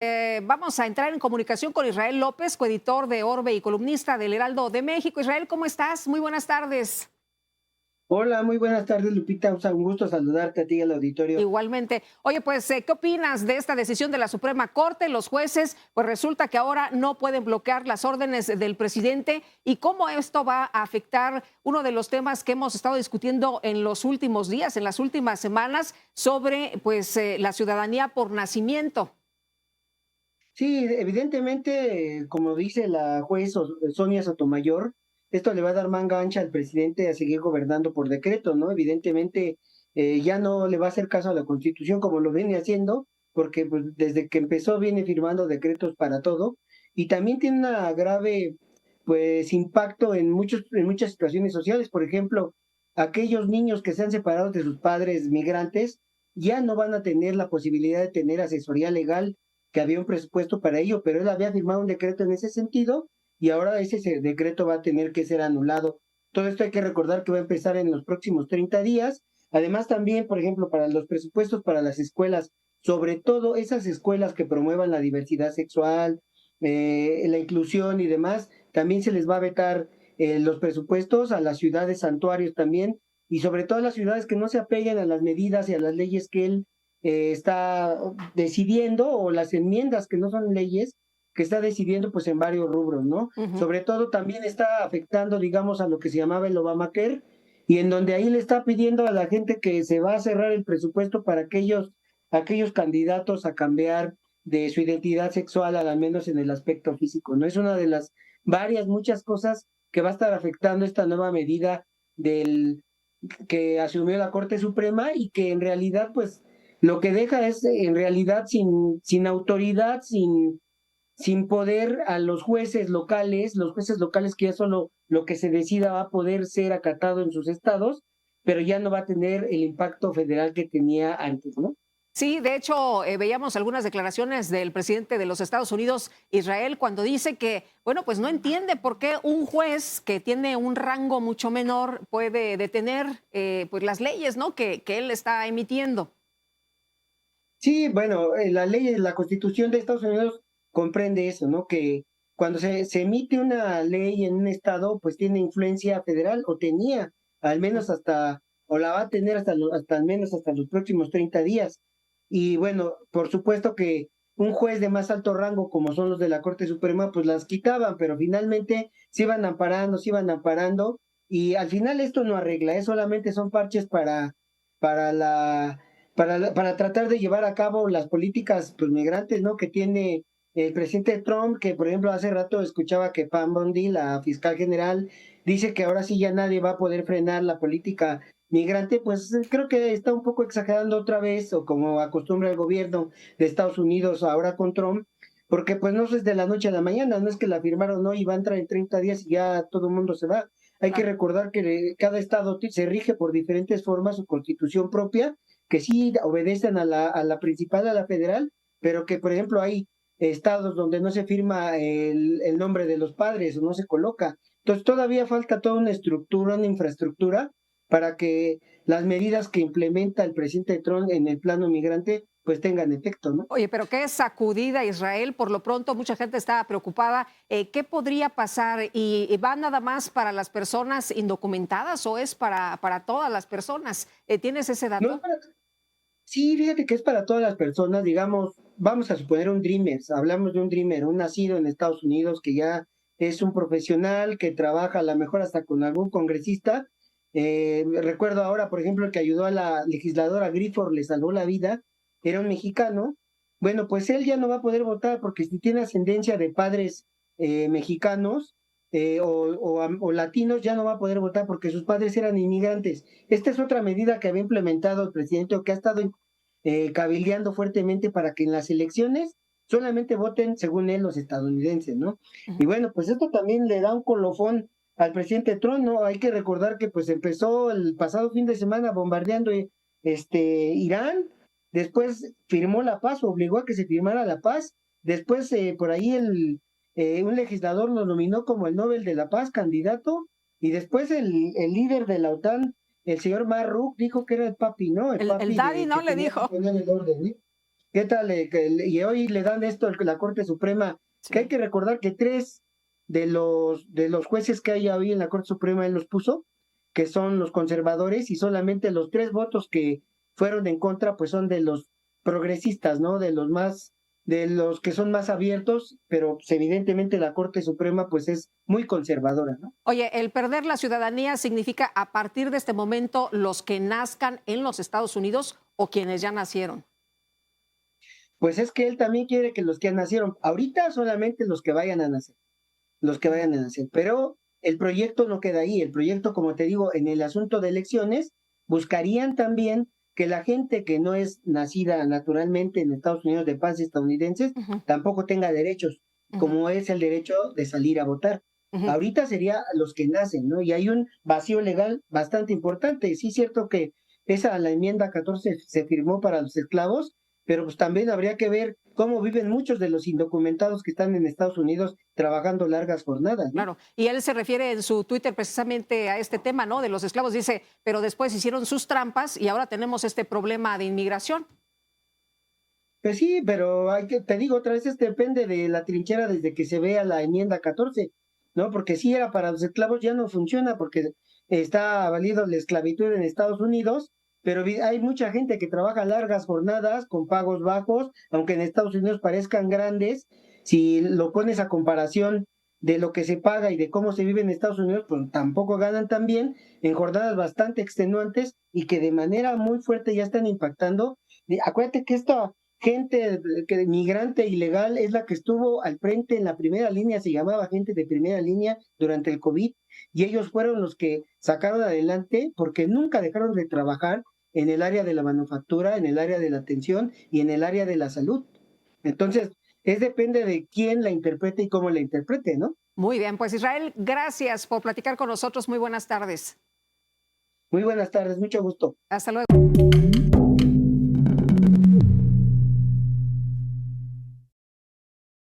Vamos a entrar en comunicación con Israel López, coeditor de Orbe y columnista del Heraldo de México. Israel, ¿cómo estás? Muy buenas tardes. Hola, muy buenas tardes, Lupita. O sea, un gusto saludarte a ti y al auditorio. Igualmente. Oye, pues, ¿qué opinas de esta decisión de la Suprema Corte? Los jueces, pues resulta que ahora no pueden bloquear las órdenes del presidente. ¿Y cómo esto va a afectar uno de los temas que hemos estado discutiendo en los últimos días, en las últimas semanas, sobre pues la ciudadanía por nacimiento? Sí, evidentemente, como dice la juez Sonia Sotomayor, esto le va a dar manga ancha al presidente a seguir gobernando por decreto, ¿no? Evidentemente, ya no le va a hacer caso a la Constitución como lo viene haciendo, porque pues, desde que empezó viene firmando decretos para todo, y también tiene una grave, pues, impacto en muchas situaciones sociales. Por ejemplo, aquellos niños que se han separado de sus padres migrantes ya no van a tener la posibilidad de tener asesoría legal, que había un presupuesto para ello, pero él había firmado un decreto en ese sentido y ahora decreto va a tener que ser anulado. Todo esto hay que recordar que va a empezar en los próximos 30 días. Además, también, por ejemplo, para los presupuestos para las escuelas, sobre todo esas escuelas que promuevan la diversidad sexual, la inclusión y demás, también se les va a vetar los presupuestos a las ciudades santuarios también, y sobre todo a las ciudades que no se apeguen a las medidas y a las leyes que él está decidiendo, o las enmiendas que no son leyes, que está decidiendo pues en varios rubros, ¿no? Ujú. Sobre todo también está afectando, digamos, a lo que se llamaba el Obamacare, y en donde ahí le está pidiendo a la gente que se va a cerrar el presupuesto para aquellos candidatos a cambiar de su identidad sexual, al menos en el aspecto físico, ¿no? Es una de las muchas cosas que va a estar afectando esta nueva medida del que asumió la Corte Suprema, y que en realidad, pues, lo que deja es en realidad sin autoridad, sin poder a los jueces locales que ya solo lo que se decida va a poder ser acatado en sus estados, pero ya no va a tener el impacto federal que tenía antes, ¿no? Sí, de hecho, veíamos algunas declaraciones del presidente de los Estados Unidos, Israel, cuando dice que, bueno, pues no entiende por qué un juez que tiene un rango mucho menor puede detener pues las leyes, ¿no? Que él está emitiendo. Sí, bueno, la Constitución de Estados Unidos comprende eso, ¿no? Que cuando se emite una ley en un estado, pues tiene influencia federal, o tenía, al menos hasta, o la va a tener hasta al menos hasta los próximos 30 días. Y bueno, por supuesto que un juez de más alto rango, como son los de la Corte Suprema, pues las quitaban, pero finalmente se iban amparando, y al final esto no arregla, solamente son parches para la para tratar de llevar a cabo las políticas pues, migrantes, ¿no? Que tiene el presidente Trump, que por ejemplo hace rato escuchaba que Pam Bondi, la fiscal general, dice que ahora sí ya nadie va a poder frenar la política migrante. Pues creo que está un poco exagerando otra vez, o como acostumbra el gobierno de Estados Unidos ahora con Trump, porque pues no es de la noche a la mañana, no es que la firmaron hoy y va a entrar en 30 días y ya todo el mundo se va. Hay que recordar que cada estado se rige por diferentes formas su constitución propia, que sí obedecen a la principal, a la federal, pero que, por ejemplo, hay estados donde no se firma el nombre de los padres o no se coloca. Entonces, todavía falta toda una estructura, una infraestructura para que las medidas que implementa el presidente Trump en el plano migrante pues tengan efecto, ¿no? Oye, pero qué sacudida Israel. Por lo pronto, mucha gente está preocupada. ¿Qué podría pasar? ¿Y va nada más para las personas indocumentadas o es para todas las personas? ¿Tienes ese No es dato? para Sí, fíjate que es para todas las personas, digamos, vamos a suponer un dreamer, hablamos de un dreamer, un nacido en Estados Unidos que ya es un profesional, que trabaja a lo mejor hasta con algún congresista. Recuerdo ahora, por ejemplo, el que ayudó a la legisladora Grifford, le salvó la vida, era un mexicano. Bueno, pues él ya no va a poder votar porque si tiene ascendencia de padres mexicanos, o latinos, ya no va a poder votar porque sus padres eran inmigrantes. Esta es otra medida que había implementado el presidente, o que ha estado cabildeando fuertemente, para que en las elecciones solamente voten, según él, los estadounidenses, ¿no? Y bueno, pues esto también le da un colofón al presidente Trump, ¿no? Hay que recordar que pues empezó el pasado fin de semana bombardeando Irán, después firmó la paz, obligó a que se firmara la paz, después por ahí un legislador lo nominó como el Nobel de la Paz, candidato, y después el líder de la OTAN, el señor Marrouk, dijo que era el papi, ¿no? El El papi daddy de no que le tenía que dijo. poner el orden, ¿eh? ¿Qué tal? Y hoy le dan esto a la Corte Suprema, que hay Sí. que recordar que 3 de los jueces que hay hoy en la Corte Suprema él los puso, que son los conservadores, y solamente los 3 votos que fueron en contra, pues son de los progresistas, ¿no? De los que son más abiertos, pero pues, evidentemente la Corte Suprema pues es muy conservadora, ¿no? Oye, el perder la ciudadanía significa a partir de este momento los que nazcan en los Estados Unidos o quienes ya nacieron. Pues es que él también quiere que los que nacieron, ahorita solamente los que vayan a nacer. Los que vayan a nacer. Pero el proyecto no queda ahí. El proyecto, como te digo, en el asunto de elecciones, buscarían también que la gente que no es nacida naturalmente en Estados Unidos de padres estadounidenses Ujú, tampoco tenga derechos, ujú, como es el derecho de salir a votar. ujú. Ahorita sería los que nacen, ¿no? Y hay un vacío legal bastante importante. Sí es cierto que la enmienda 14 se firmó para los esclavos, pero pues también habría que ver cómo viven muchos de los indocumentados que están en Estados Unidos trabajando largas jornadas, ¿no? Claro, y él se refiere en su Twitter precisamente a este tema, ¿no? De los esclavos. Dice, pero después hicieron sus trampas y ahora tenemos este problema de inmigración. Pues sí, pero te digo otra vez, depende de la trinchera desde que se vea la enmienda 14, ¿no? Porque si era para los esclavos ya no funciona porque está valido la esclavitud en Estados Unidos, pero hay mucha gente que trabaja largas jornadas con pagos bajos, aunque en Estados Unidos parezcan grandes, si lo pones a comparación de lo que se paga y de cómo se vive en Estados Unidos, pues tampoco ganan tan bien en jornadas bastante extenuantes y que de manera muy fuerte ya están impactando. Acuérdate que esta gente migrante ilegal es la que estuvo al frente en la primera línea, se llamaba gente de primera línea durante el COVID, y ellos fueron los que sacaron adelante porque nunca dejaron de trabajar en el área de la manufactura, en el área de la atención y en el área de la salud. Entonces, depende de quién la interprete y cómo la interprete, ¿no? Muy bien, pues Israel, gracias por platicar con nosotros. Muy buenas tardes. Muy buenas tardes, mucho gusto. Hasta luego.